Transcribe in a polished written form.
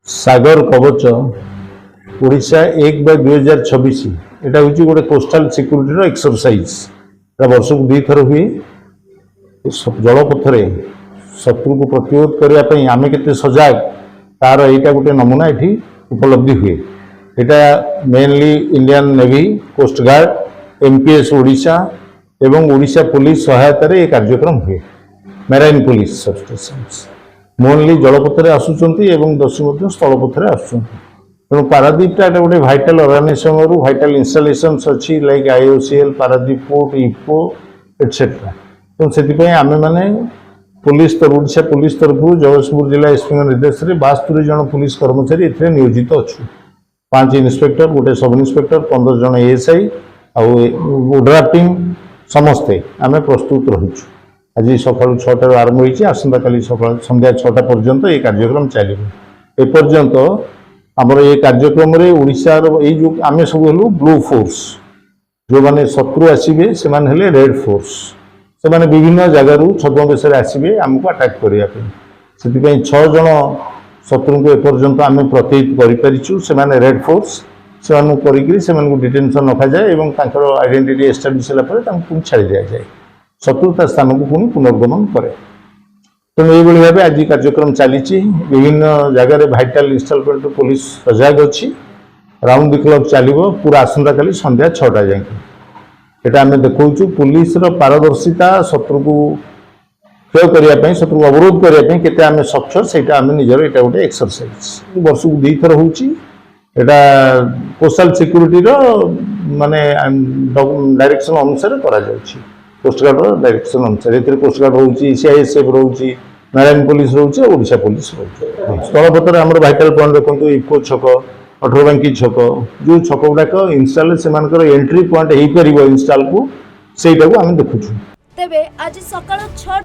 सागर कवच ओडिशा 1/2026 एटा हूँ गोटे कोस्टाल सिक्यूरीटी एक्सरसाइज वर्ष को 2 थर हुए जलपथरे शत्रु को प्रतिरोध करने आम के सजग तार यहाँ गोटे नमूना ये उपलब्धि हुए। यहाँ mainly Indian Navy, Coast Guard, MPS Odisha एवं ओडिशा पुलिस सहायतार ये कार्यक्रम हुए। मेराइन पुलिस सबस्टेशंस मोनली जलपथरे आसुचंती एवं दस्यु स्थलपथरे आसुचंती। तेणु पारादीपटा गोटे भाइटाल ऑर्गेनाइजेशन रु भाइटाल इंस्टॉलेशंस अच्छी like IOCL, Paradip port, IFFCO etcetera. तेणु से आम मैंने पुलिस तरफ ओडिशा पुलिस तरफ जगतसिंहपुर जिला एसपी निर्देश में 72 जन पुलिस कर्मचारी ए नियोजित अच्छु। 5 इन्स्पेक्टर, गोटे सब इन्स्पेक्टर, 15 जन एएसआई आउड्रा टीम समस्ते आम प्रस्तुत रहीचु। आज सका 6 आरंभ होती आसंता काली सका संध्या 6टा पर्यंत ये कार्यक्रम चलो। एपर्यंत आमर ये कार्यक्रम ओडिशार ये जो आम सब हेलु ब्लू फोर्स, जो माने शत्रु आसवे से रेड फोर्स, से माने विभिन्न जगार छद्मवेश आसवे आमको अटाक करने से 6 जन शत्रु को एपर्यंत आम प्रतिहित करूँ। से रेड फोर्स से डिटेंशन रखा जाए और आइडेंटिटी एस्टाब्लिश होगा छाड़ी दि जाए, शत्रुता स्थान को पुणी पुनर्गमन करे। तेणु ये भाव आज कार्यक्रम चली विभिन्न जगह भाइटाल इंस्टॉलमेंट पुलिस सजग अच्छी। राउंड द क्लॉक चलो पूरा आसंता काली संध्या 6टा जाए। यहाँ आम देखु पुलिस पारदर्शिता शत्रु को क्षय करने, शत्रु को अवरोध करने केते आम सक्षम से आम निजर यहाँ गोटे एक्सरसाइज वर्ष को 2 थर होटा कोस्टाल सिक्यूरीटी माने डायरेक्शन अनुसार करा जाउछि। कोस्टगार्ड डायरेक्शन अनुसार ये कोस्टगार्ड रोचे, सीआईएसएफ रोचे, मेराइन पुलिस रोचे, ओडिशा पुलिस रोचे। स्थलपथर आम भाइटाल पॉइंट देखो इको छक, 18 बांकी छक, जो छक गुड़ाक इनस्टॉल से एंट्री पॉइंट हो पार इनस्टॉल को, से आम देखुँ। तेबे आज सकाळ 6